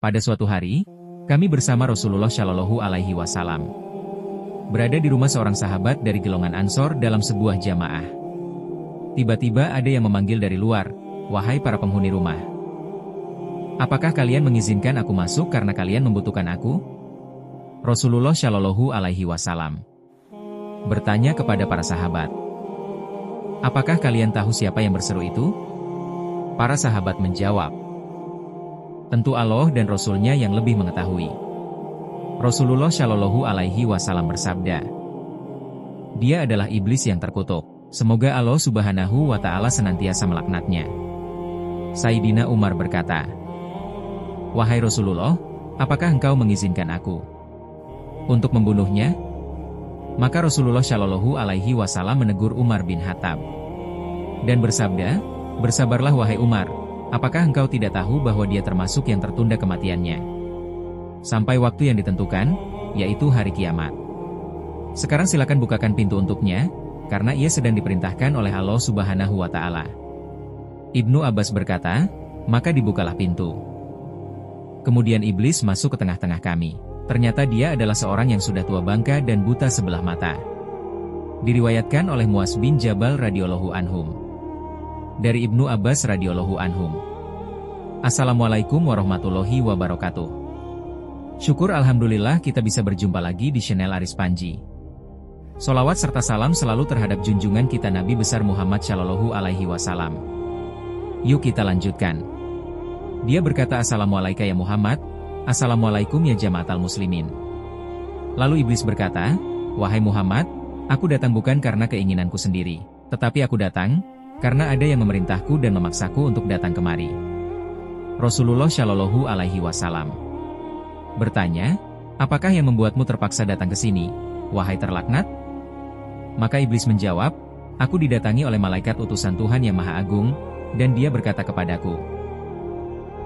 Pada suatu hari, kami bersama Rasulullah Shallallahu Alaihi Wasallam berada di rumah seorang sahabat dari golongan Ansor dalam sebuah jamaah. Tiba-tiba ada yang memanggil dari luar, "Wahai para penghuni rumah, apakah kalian mengizinkan aku masuk karena kalian membutuhkan aku?" Rasulullah Shallallahu Alaihi Wasallam bertanya kepada para sahabat, "Apakah kalian tahu siapa yang berseru itu?" Para sahabat menjawab, "Tentu Allah dan Rasul-Nya yang lebih mengetahui." Rasulullah Shallallahu Alaihi Wasallam bersabda, "Dia adalah iblis yang terkutuk. Semoga Allah Subhanahu wa Ta'ala senantiasa melaknatnya." Sayyidina Umar berkata, "Wahai Rasulullah, apakah engkau mengizinkan aku untuk membunuhnya?" Maka Rasulullah Shallallahu Alaihi Wasallam menegur Umar bin Khattab dan bersabda, "Bersabarlah wahai Umar, apakah engkau tidak tahu bahwa dia termasuk yang tertunda kematiannya sampai waktu yang ditentukan, yaitu hari kiamat? Sekarang silakan bukakan pintu untuknya, karena ia sedang diperintahkan oleh Allah Subhanahu wa Ta'ala." Ibnu Abbas berkata, "Maka dibukalah pintu. Kemudian iblis masuk ke tengah-tengah kami. Ternyata dia adalah seorang yang sudah tua bangka dan buta sebelah mata." Diriwayatkan oleh Muaz bin Jabal radhiyallahu anhum. Dari Ibnu Abbas radhiyallahu anhum. Assalamualaikum warahmatullahi wabarakatuh. Syukur alhamdulillah kita bisa berjumpa lagi di channel Aris Panji. Sholawat serta salam selalu terhadap junjungan kita Nabi besar Muhammad Shallallahu Alaihi Wasallam. Yuk kita lanjutkan. Dia berkata, "Assalamualaikum ya Muhammad." "Assalamualaikum ya jamaatal muslimin." Lalu iblis berkata, "Wahai Muhammad, aku datang bukan karena keinginanku sendiri, tetapi aku datang karena ada yang memerintahku dan memaksaku untuk datang kemari." Rasulullah Shallallahu Alaihi Wasallam bertanya, "Apakah yang membuatmu terpaksa datang ke sini, wahai terlaknat?" Maka iblis menjawab, "Aku didatangi oleh malaikat utusan Tuhan yang Maha Agung, dan dia berkata kepadaku,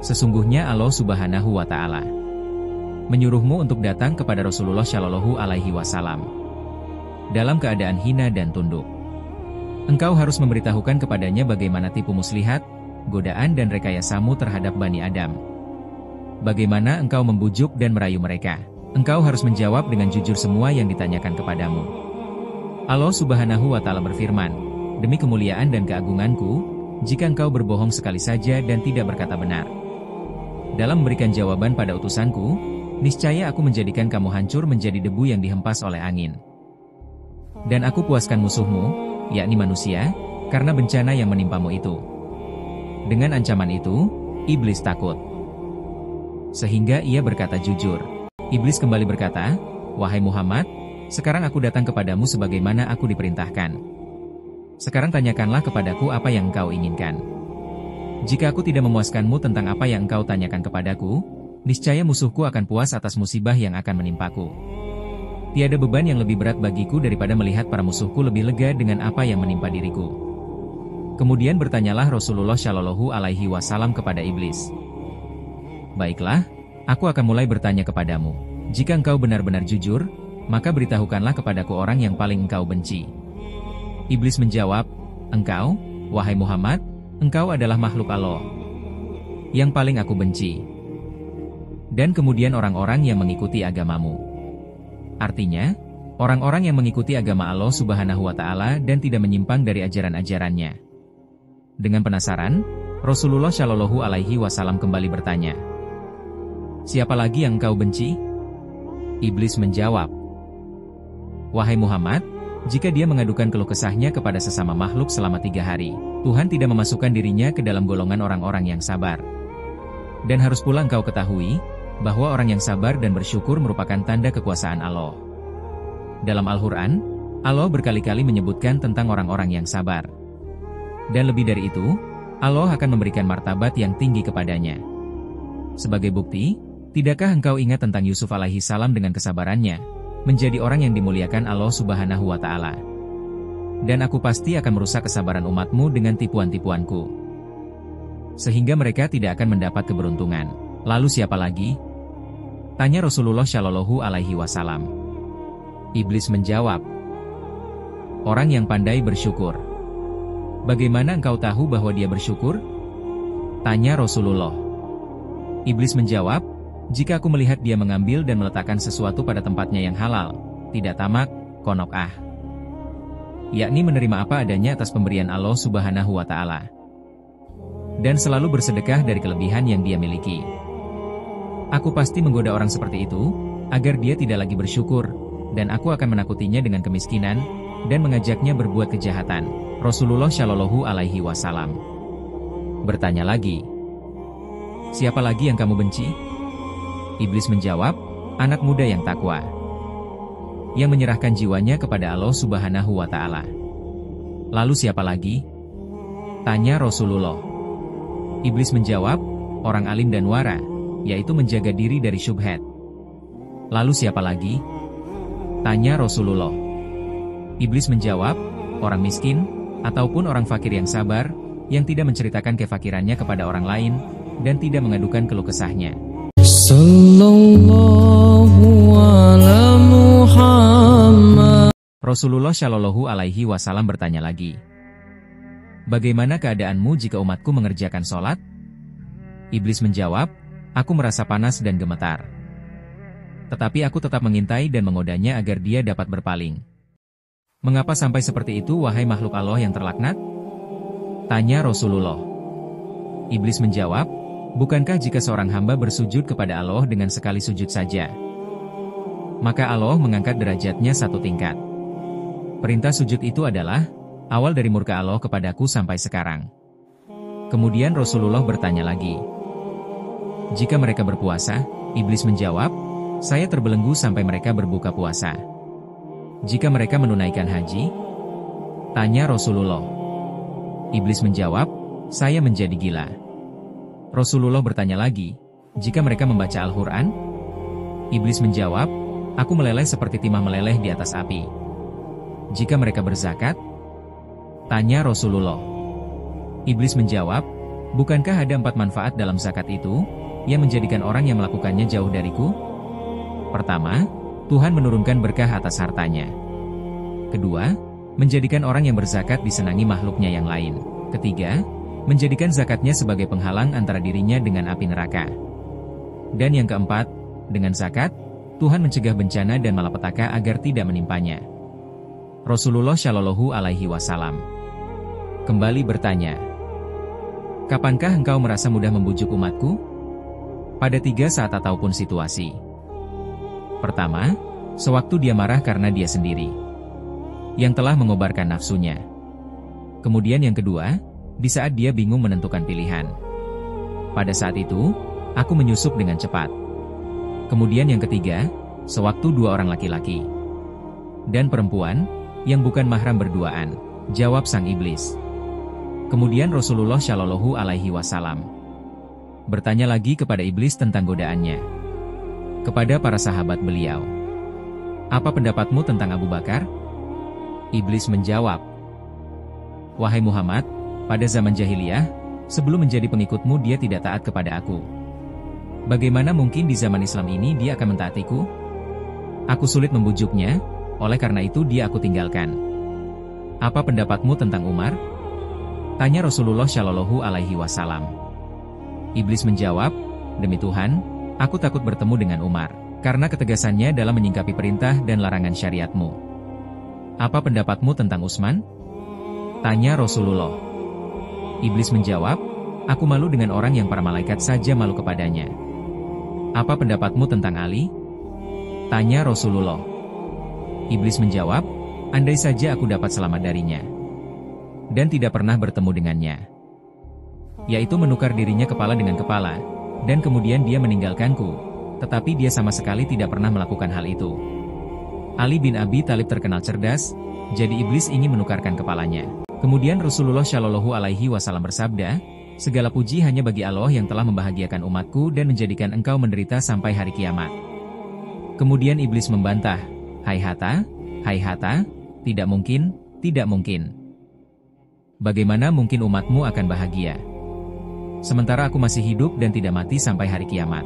sesungguhnya Allah Subhanahu wa Ta'ala menyuruhmu untuk datang kepada Rasulullah Shallallahu Alaihi Wasallam dalam keadaan hina dan tunduk. Engkau harus memberitahukan kepadanya bagaimana tipu muslihat, godaan dan rekayasamu terhadap Bani Adam. Bagaimana engkau membujuk dan merayu mereka. Engkau harus menjawab dengan jujur semua yang ditanyakan kepadamu. Allah Subhanahu wa Ta'ala berfirman, demi kemuliaan dan keagunganku, jika engkau berbohong sekali saja dan tidak berkata benar dalam memberikan jawaban pada utusanku, niscaya aku menjadikan kamu hancur menjadi debu yang dihempas oleh angin. Dan aku puaskan musuhmu, yakni manusia, karena bencana yang menimpamu itu." Dengan ancaman itu, iblis takut, sehingga ia berkata jujur. Iblis kembali berkata, "Wahai Muhammad, sekarang aku datang kepadamu sebagaimana aku diperintahkan. Sekarang tanyakanlah kepadaku apa yang engkau inginkan. Jika aku tidak memuaskanmu tentang apa yang engkau tanyakan kepadaku, niscaya musuhku akan puas atas musibah yang akan menimpaku. Tiada beban yang lebih berat bagiku daripada melihat para musuhku lebih lega dengan apa yang menimpa diriku." Kemudian bertanyalah Rasulullah Shallallahu Alaihi Wasallam kepada iblis, "Baiklah, aku akan mulai bertanya kepadamu. Jika engkau benar-benar jujur, maka beritahukanlah kepadaku orang yang paling engkau benci." Iblis menjawab, "Engkau, wahai Muhammad, engkau adalah makhluk Allah yang paling aku benci. Dan kemudian orang-orang yang mengikuti agamamu." Artinya, orang-orang yang mengikuti agama Allah Subhanahu wa Ta'ala dan tidak menyimpang dari ajaran-ajarannya. Dengan penasaran, Rasulullah Shallallahu Alaihi Wasallam kembali bertanya, "Siapa lagi yang engkau benci?" Iblis menjawab, "Wahai Muhammad, jika dia mengadukan keluh kesahnya kepada sesama makhluk selama 3 hari, Tuhan tidak memasukkan dirinya ke dalam golongan orang-orang yang sabar. Dan harus pula engkau ketahui, bahwa orang yang sabar dan bersyukur merupakan tanda kekuasaan Allah. Dalam Al-Quran, Allah berkali-kali menyebutkan tentang orang-orang yang sabar. Dan lebih dari itu, Allah akan memberikan martabat yang tinggi kepadanya. Sebagai bukti, tidakkah engkau ingat tentang Yusuf alaihi salam dengan kesabarannya, menjadi orang yang dimuliakan Allah Subhanahu wa Ta'ala? Dan aku pasti akan merusak kesabaran umatmu dengan tipuan-tipuanku, sehingga mereka tidak akan mendapat keberuntungan. Lalu siapa lagi?" tanya Rasulullah Shallallahu Alaihi Wasallam. Iblis menjawab, "Orang yang pandai bersyukur." "Bagaimana engkau tahu bahwa dia bersyukur?" tanya Rasulullah. Iblis menjawab, Jika aku melihat dia mengambil dan meletakkan sesuatu pada tempatnya yang halal, tidak tamak, qana'ah, yakni menerima apa adanya atas pemberian Allah Subhanahu wa Ta'ala, dan selalu bersedekah dari kelebihan yang dia miliki. Aku pasti menggoda orang seperti itu, agar dia tidak lagi bersyukur, dan aku akan menakutinya dengan kemiskinan, dan mengajaknya berbuat kejahatan. Rasulullah Shallallahu Alaihi Wasallam bertanya lagi, siapa lagi yang kamu benci? Iblis menjawab, anak muda yang takwa, yang menyerahkan jiwanya kepada Allah Subhanahu wa Ta'ala. Lalu siapa lagi? Tanya Rasulullah. Iblis menjawab, orang alim dan wara, yaitu menjaga diri dari syubhat. Lalu siapa lagi? Tanya Rasulullah. Iblis menjawab, orang miskin, ataupun orang fakir yang sabar, yang tidak menceritakan kefakirannya kepada orang lain, dan tidak mengadukan keluh kesahnya. Rasulullah Shallallahu Alaihi Wasallam bertanya lagi, bagaimana keadaanmu jika umatku mengerjakan sholat? Iblis menjawab, aku merasa panas dan gemetar. Tetapi aku tetap mengintai dan mengodanya agar dia dapat berpaling. Mengapa sampai seperti itu, wahai makhluk Allah yang terlaknat? Tanya Rasulullah. Iblis menjawab, bukankah jika seorang hamba bersujud kepada Allah dengan sekali sujud saja, maka Allah mengangkat derajatnya satu tingkat? Perintah sujud itu adalah awal dari murka Allah kepadaku sampai sekarang. Kemudian Rasulullah bertanya lagi, jika mereka berpuasa? Iblis menjawab, saya terbelenggu sampai mereka berbuka puasa. Jika mereka menunaikan haji? Tanya Rasulullah. Iblis menjawab, saya menjadi gila. Rasulullah bertanya lagi, jika mereka membaca Al-Quran? Iblis menjawab, aku meleleh seperti timah meleleh di atas api. Jika mereka berzakat? Tanya Rasulullah. Iblis menjawab, bukankah ada 4 manfaat dalam zakat itu, yang menjadikan orang yang melakukannya jauh dariku? Pertama, Tuhan menurunkan berkah atas hartanya. Kedua, menjadikan orang yang berzakat disenangi makhluknya yang lain. Ketiga, menjadikan zakatnya sebagai penghalang antara dirinya dengan api neraka. Dan yang keempat, dengan zakat, Tuhan mencegah bencana dan malapetaka agar tidak menimpanya. Rasulullah Shallallahu Alaihi Wasallam kembali bertanya, kapankah engkau merasa mudah membujuk umatku? Pada 3 saat ataupun situasi. Pertama, sewaktu dia marah karena dia sendiri, yang telah mengobarkan nafsunya. Kemudian yang kedua, di saat dia bingung menentukan pilihan. Pada saat itu, aku menyusup dengan cepat. Kemudian yang ketiga, sewaktu 2 orang laki-laki dan perempuan, yang bukan mahram berduaan, jawab sang iblis. Kemudian Rasulullah Shallallahu Alaihi Wasallam bertanya lagi kepada iblis tentang godaannya. Kepada para sahabat beliau, apa pendapatmu tentang Abu Bakar? Iblis menjawab, wahai Muhammad, pada zaman jahiliyah, sebelum menjadi pengikutmu dia tidak taat kepada aku. Bagaimana mungkin di zaman Islam ini dia akan mentaatiku? Aku sulit membujuknya, oleh karena itu dia aku tinggalkan. Apa pendapatmu tentang Umar? Tanya Rasulullah Shallallahu Alaihi Wasallam. Iblis menjawab, demi Tuhan, aku takut bertemu dengan Umar, karena ketegasannya dalam menyingkapi perintah dan larangan syariatmu. Apa pendapatmu tentang Utsman? Tanya Rasulullah. Iblis menjawab, aku malu dengan orang yang para malaikat saja malu kepadanya. Apa pendapatmu tentang Ali? Tanya Rasulullah. Iblis menjawab, andai saja aku dapat selamat darinya, dan tidak pernah bertemu dengannya, yaitu menukar dirinya kepala dengan kepala, dan kemudian dia meninggalkanku, tetapi dia sama sekali tidak pernah melakukan hal itu. Ali bin Abi Thalib terkenal cerdas, jadi iblis ingin menukarkan kepalanya. Kemudian Rasulullah Shallallahu Alaihi Wasallam bersabda, segala puji hanya bagi Allah yang telah membahagiakan umatku dan menjadikan engkau menderita sampai hari kiamat. Kemudian iblis membantah, hayhata, tidak mungkin, tidak mungkin. Bagaimana mungkin umatmu akan bahagia sementara aku masih hidup dan tidak mati sampai hari kiamat?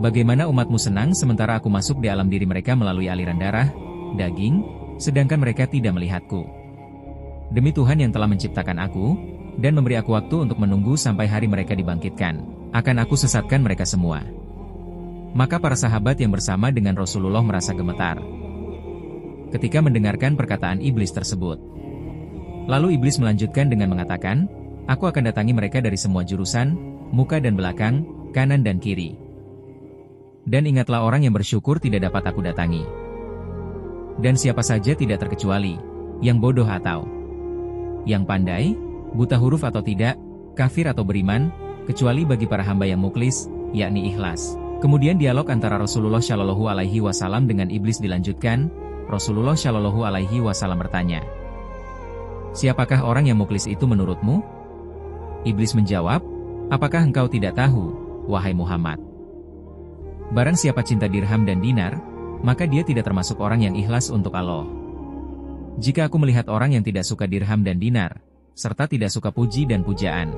Bagaimana umatmu senang sementara aku masuk di alam diri mereka melalui aliran darah, daging, sedangkan mereka tidak melihatku? Demi Tuhan yang telah menciptakan aku, dan memberi aku waktu untuk menunggu sampai hari mereka dibangkitkan, akan aku sesatkan mereka semua. Maka para sahabat yang bersama dengan Rasulullah merasa gemetar ketika mendengarkan perkataan iblis tersebut. Lalu iblis melanjutkan dengan mengatakan, "Aku akan datangi mereka dari semua jurusan, muka dan belakang, kanan dan kiri. Dan ingatlah orang yang bersyukur tidak dapat aku datangi. Dan siapa saja tidak terkecuali, yang bodoh atau yang pandai, buta huruf atau tidak, kafir atau beriman, kecuali bagi para hamba yang muklis, yakni ikhlas." Kemudian dialog antara Rasulullah Shallallahu Alaihi Wasallam dengan iblis dilanjutkan. Rasulullah Shallallahu Alaihi Wasallam bertanya, "Siapakah orang yang muklis itu menurutmu?" Iblis menjawab, "Apakah engkau tidak tahu, wahai Muhammad? Barang siapa cinta dirham dan dinar, maka dia tidak termasuk orang yang ikhlas untuk Allah. Jika aku melihat orang yang tidak suka dirham dan dinar, serta tidak suka puji dan pujaan,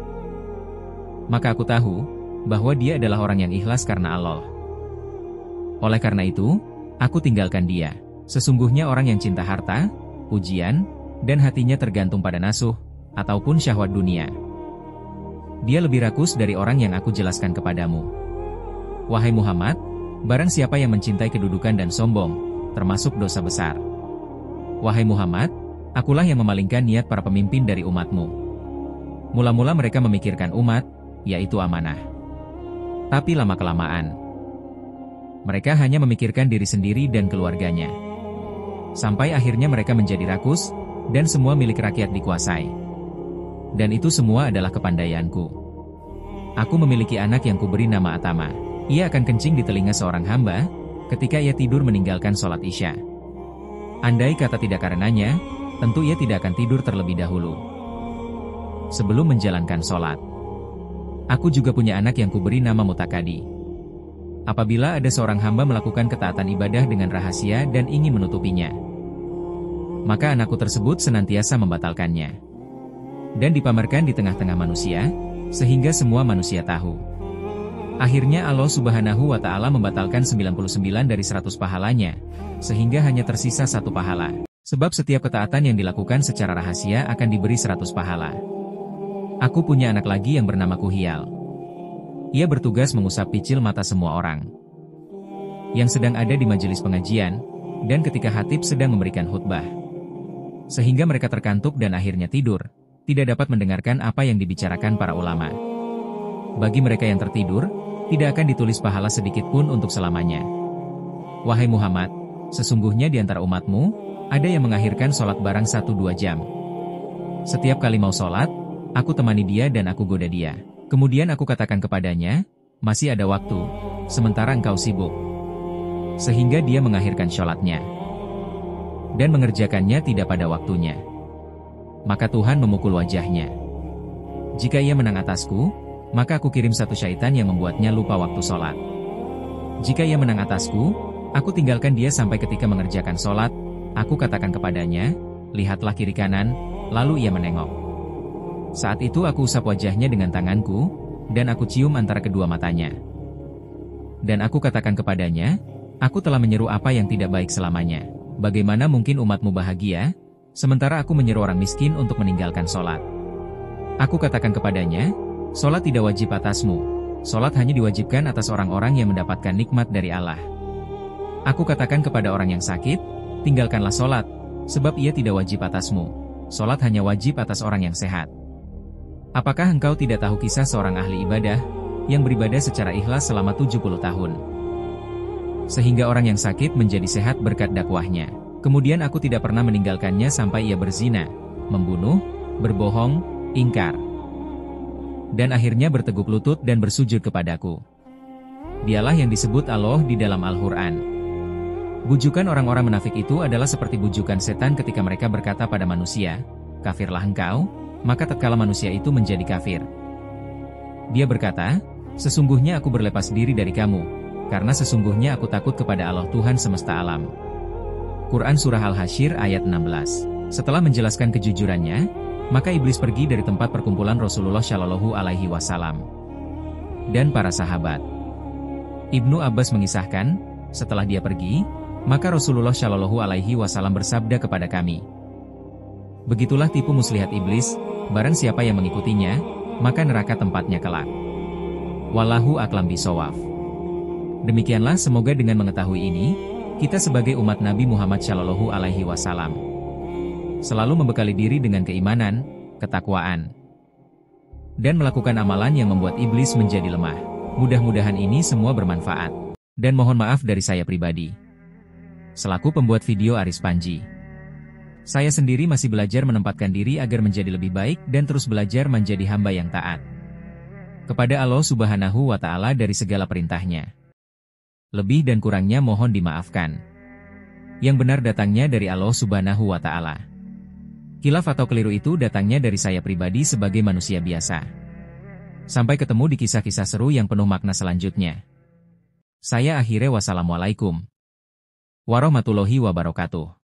maka aku tahu bahwa dia adalah orang yang ikhlas karena Allah. Oleh karena itu, aku tinggalkan dia. Sesungguhnya orang yang cinta harta, pujian, dan hatinya tergantung pada nasuh, ataupun syahwat dunia, dia lebih rakus dari orang yang aku jelaskan kepadamu. Wahai Muhammad, barang siapa yang mencintai kedudukan dan sombong, termasuk dosa besar. Wahai Muhammad, akulah yang memalingkan niat para pemimpin dari umatmu. Mula-mula mereka memikirkan umat, yaitu amanah. Tapi lama-kelamaan, mereka hanya memikirkan diri sendiri dan keluarganya. Sampai akhirnya mereka menjadi rakus, dan semua milik rakyat dikuasai. Dan itu semua adalah kepandaianku. Aku memiliki anak yang kuberi nama Atama. Ia akan kencing di telinga seorang hamba, ketika ia tidur meninggalkan sholat isya. Andai kata tidak karenanya, tentu ia tidak akan tidur terlebih dahulu sebelum menjalankan sholat. Aku juga punya anak yang kuberi nama Mutakadi. Apabila ada seorang hamba melakukan ketaatan ibadah dengan rahasia dan ingin menutupinya, maka anakku tersebut senantiasa membatalkannya. Dan dipamerkan di tengah-tengah manusia, sehingga semua manusia tahu. Akhirnya Allah Subhanahu wa Ta'ala membatalkan 99 dari 100 pahalanya, sehingga hanya tersisa 1 pahala. Sebab setiap ketaatan yang dilakukan secara rahasia akan diberi 100 pahala. Aku punya anak lagi yang bernama Kuhial. Ia bertugas mengusap picil mata semua orang yang sedang ada di majelis pengajian, dan ketika khatib sedang memberikan khutbah, sehingga mereka terkantuk dan akhirnya tidur, tidak dapat mendengarkan apa yang dibicarakan para ulama. Bagi mereka yang tertidur, tidak akan ditulis pahala sedikit pun untuk selamanya. Wahai Muhammad, sesungguhnya di antara umatmu, ada yang mengakhirkan sholat barang 1-2 jam. Setiap kali mau sholat, aku temani dia dan aku goda dia. Kemudian aku katakan kepadanya, masih ada waktu, sementara engkau sibuk. Sehingga dia mengakhirkan sholatnya dan mengerjakannya tidak pada waktunya. Maka Tuhan memukul wajahnya. Jika ia menang atasku, maka aku kirim satu syaitan yang membuatnya lupa waktu sholat. Jika ia menang atasku, aku tinggalkan dia sampai ketika mengerjakan sholat, aku katakan kepadanya, lihatlah kiri kanan, lalu ia menengok. Saat itu aku usap wajahnya dengan tanganku, dan aku cium antara kedua matanya. Dan aku katakan kepadanya, aku telah menyeru apa yang tidak baik selamanya. Bagaimana mungkin umatmu bahagia, sementara aku menyeru orang miskin untuk meninggalkan sholat. Aku katakan kepadanya, sholat tidak wajib atasmu, sholat hanya diwajibkan atas orang-orang yang mendapatkan nikmat dari Allah. Aku katakan kepada orang yang sakit, tinggalkanlah sholat, sebab ia tidak wajib atasmu, sholat hanya wajib atas orang yang sehat. Apakah engkau tidak tahu kisah seorang ahli ibadah, yang beribadah secara ikhlas selama 70 tahun? Sehingga orang yang sakit menjadi sehat berkat dakwahnya. Kemudian aku tidak pernah meninggalkannya sampai ia berzina, membunuh, berbohong, ingkar, dan akhirnya berteguk lutut dan bersujud kepadaku. Dialah yang disebut Allah di dalam Al-Quran. Bujukan orang-orang munafik itu adalah seperti bujukan setan ketika mereka berkata pada manusia, kafirlah engkau, maka tatkala manusia itu menjadi kafir, dia berkata, sesungguhnya aku berlepas diri dari kamu, karena sesungguhnya aku takut kepada Allah Tuhan semesta alam. Quran Surah Al-Hasyr ayat 16. Setelah menjelaskan kejujurannya, maka iblis pergi dari tempat perkumpulan Rasulullah Shallallahu Alaihi Wasallam dan para sahabat. Ibnu Abbas mengisahkan, setelah dia pergi, maka Rasulullah Shallallahu Alaihi Wasallam bersabda kepada kami, begitulah tipu muslihat iblis, barang siapa yang mengikutinya, maka neraka tempatnya kelak. Wallahu a'lam bishawab. Demikianlah semoga dengan mengetahui ini, kita sebagai umat Nabi Muhammad Shallallahu Alaihi Wasallam selalu membekali diri dengan keimanan, ketakwaan, dan melakukan amalan yang membuat iblis menjadi lemah. Mudah-mudahan ini semua bermanfaat. Dan mohon maaf dari saya pribadi, selaku pembuat video Aris Panji. Saya sendiri masih belajar menempatkan diri agar menjadi lebih baik dan terus belajar menjadi hamba yang taat kepada Allah Subhanahu wa Ta'ala dari segala perintahnya. Lebih dan kurangnya mohon dimaafkan. Yang benar datangnya dari Allah Subhanahu wa Ta'ala. Khilaf atau keliru itu datangnya dari saya pribadi sebagai manusia biasa. Sampai ketemu di kisah-kisah seru yang penuh makna selanjutnya. Saya akhirnya wassalamualaikum warahmatullahi wabarakatuh.